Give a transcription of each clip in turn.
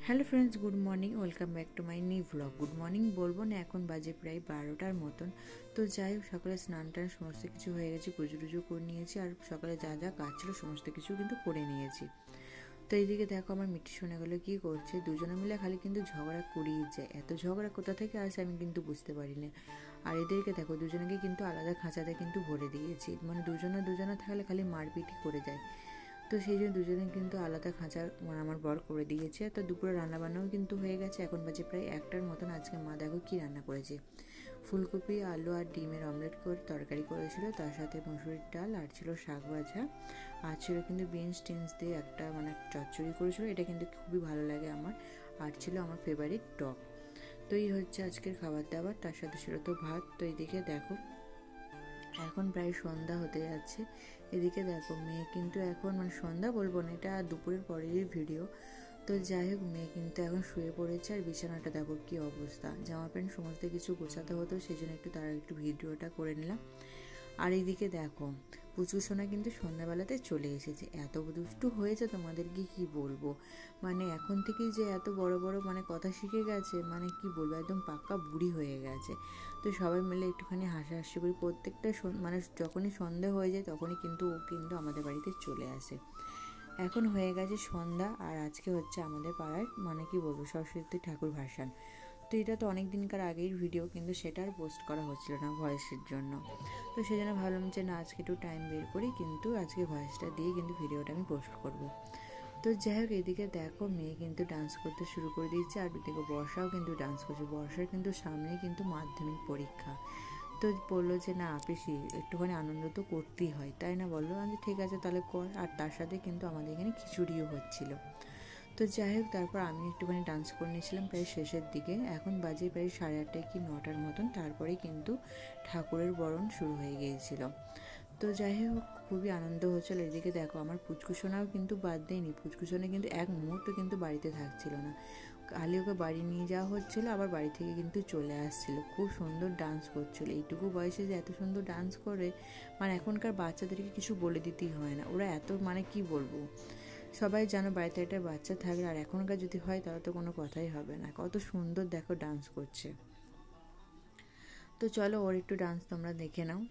Hello friends, good morning. Welcome back to my new vlog. Good morning বলবো না, এখন বাজে প্রায় 12টার মতন। তো যাই হোক, সকালে স্নান টান সমস্ত কিছু হয়ে গেছে, পুজো টুজো করে নিয়েছি, আর সকালে যা যা কাজ ছিল সমস্ত কিছু কিন্তু করে নিয়েছি। তো এইদিকে দেখো আমার মিটি শোনাগুলো কী করছে, দুজনে মিলে খালি কিন্তু ঝগড়া করিয়ে যায়। এত ঝগড়া কোথা থেকে আসে আমি কিন্তু বুঝতে পারি না। আর এদেরকে দেখো, দুজনকে কিন্তু আলাদা খাঁচাতে কিন্তু ভরে দিয়েছি, মানে দুজনে থাকলে খালি মারপিটই করে যায়। তো সেই জন্য দুজনে কিন্তু আলাদা খাঁচা আমার বর করে দিয়েছে। তো দুপুরে রান্নাবান্নাও কিন্তু হয়ে গেছে, এখন বাজে প্রায় 1টার মতন। আজকে মা দেখো কী রান্না করেছে, ফুলকপি আলু আর ডিমের অমলেট করে তরকারি করেছিল, তার সাথে মসুরির ডাল, আর ছিল শাক ভাজা, আর ছিল কিন্তু বিনস টিনস দিয়ে একটা মানে চচ্চড়ি করেছিল, এটা কিন্তু খুবই ভালো লাগে আমার। আর ছিল আমার ফেভারিট টক। তো এই হচ্ছে আজকের খাবার দাবার, তার সাথে ছিল তো ভাত। তো এইদিকে দেখো এখন প্রায় সন্ধ্যা হতে যাচ্ছে। এদিকে দেখো মেয়ে কিন্তু এখন মানে সন্ধ্যা বলবো না, এটা দুপুরের পরেরই ভিডিও। তো যাই হোক, মেয়ে কিন্তু এখন শুয়ে পড়েছে, আর বিছানাটা দেখো কী অবস্থা, জামা প্যান্ট সমস্ত কিছু গোছাতে হতো, সেই জন্য একটু ভিডিওটা করে নিলাম। আর এইদিকে দেখো পুচু সোনা কিন্তু সন্ধ্যাবেলাতে চলে এসেছে, এত দুষ্টু হয়েছে তোমাদেরকে কি বলবো। মানে এখন থেকেই যে এত বড় বড় মানে কথা শিখে গেছে, মানে কি বলবো, একদম পাক্কা বুড়ি হয়ে গেছে। তো সবাই মিলে একটুখানি হাসাহাসি করি, প্রত্যেকটা মানে যখনই সন্ধ্যা হয়ে যায় তখনই কিন্তু ও কিন্তু আমাদের বাড়িতে চলে আসে। এখন হয়ে গেছে সন্ধ্যা, আর আজকে হচ্ছে আমাদের পাড়ায় মানে কি বলবো সরস্বতী ঠাকুর ভাসান। তো এটা তো অনেক দিনকার আগের ভিডিও, কিন্তু সেটা আর পোস্ট করা হচ্ছিল না ভয়েসের জন্য। তো সেই জন্য ভাবলাম যে না, আজকে একটু টাইম বের করি, কিন্তু আজকে ভয়েসটা দিয়ে কিন্তু ভিডিওটা আমি পোস্ট করব। তো যাই হোক, এদিকে দেখো মেয়ে কিন্তু ডান্স করতে শুরু করে দিয়েছে, আর এদিকে বর্ষাও কিন্তু ডান্স করছে। বর্ষার কিন্তু সামনে কিন্তু মাধ্যমিক পরীক্ষা। তো বললো যে না পিসি, একটুখানি আনন্দ তো করতেই হয়, তাই না বললো? আমি ঠিক আছে তাহলে কর। আর তার সাথে কিন্তু আমাদের এখানে খিচুড়িও হচ্ছিল। তো যাই হোক, তারপর আমি একটুখানি ডান্স করে নিয়েছিলাম প্রায় শেষের দিকে। এখন বাজে প্রায় 8:30 কি 9টার মতন, তারপরে কিন্তু ঠাকুরের বরণ শুরু হয়ে গিয়েছিল। তো যাই হোক, খুবই আনন্দ হচ্ছিল। এদিকে দেখো আমার পুচকুসোনাও কিন্তু বাদ দেয়নি, পুচকুসোনা কিন্তু এক মুহূর্ত কিন্তু বাড়িতে থাকছিল না, খালি ওকে বাড়ি নিয়ে যাওয়া হচ্ছিলো, আবার বাড়ি থেকে কিন্তু চলে আসছিল। খুব সুন্দর ডান্স করছিল, এইটুকু বয়সে যে এত সুন্দর ডান্স করে, মানে এখনকার বাচ্চাদেরকে কিছু বলে দিতেই হয় না, ওরা এত মানে কি বলবো। সবাই জানো বাড়িতে একটা বাচ্চা থাকলে, আর এখনকার যদি হয় তাহলে তো কোনো কথাই হবে না, কত সুন্দর দেখো ডান্স করছে। তো চলো ওর একটু ডান্স তোমরা দেখে নাও।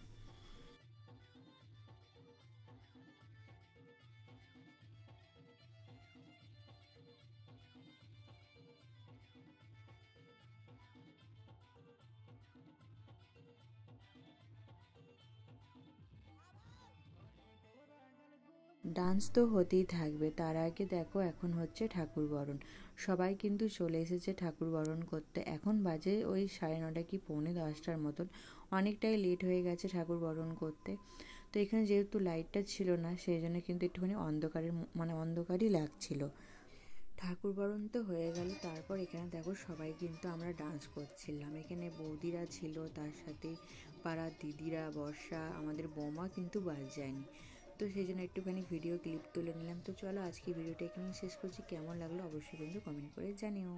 ডান্স তো হতেই থাকবে, তার আগে দেখো এখন হচ্ছে ঠাকুর বরণ। সবাই কিন্তু চলে এসেছে ঠাকুর বরণ করতে। এখন বাজে ওই 9:30 কি 9:45টার মতন, অনেকটাই লেট হয়ে গেছে ঠাকুর বরণ করতে। তো এখানে যেহেতু লাইটটা ছিল না, সেই জন্য কিন্তু একটুখানি মানে অন্ধকারই লাগছিল। ঠাকুর বরণ তো হয়ে গেল, তারপর এখানে দেখো সবাই কিন্তু আমরা ডান্স করছিলাম। এখানে বৌদিরা ছিল, তার সাথে পাড়ার দিদিরা, বর্ষা, আমাদের বৌমা কিন্তু বাদ যায়নি। তো সেই জন্য একটুখানি ভিডিও ক্লিপ তুলে নিলাম। তো চলো আজকে ভিডিওটা এখানেই শেষ করছি, কেমন লাগলো অবশ্যই কিন্তু কমেন্ট করে জানিও।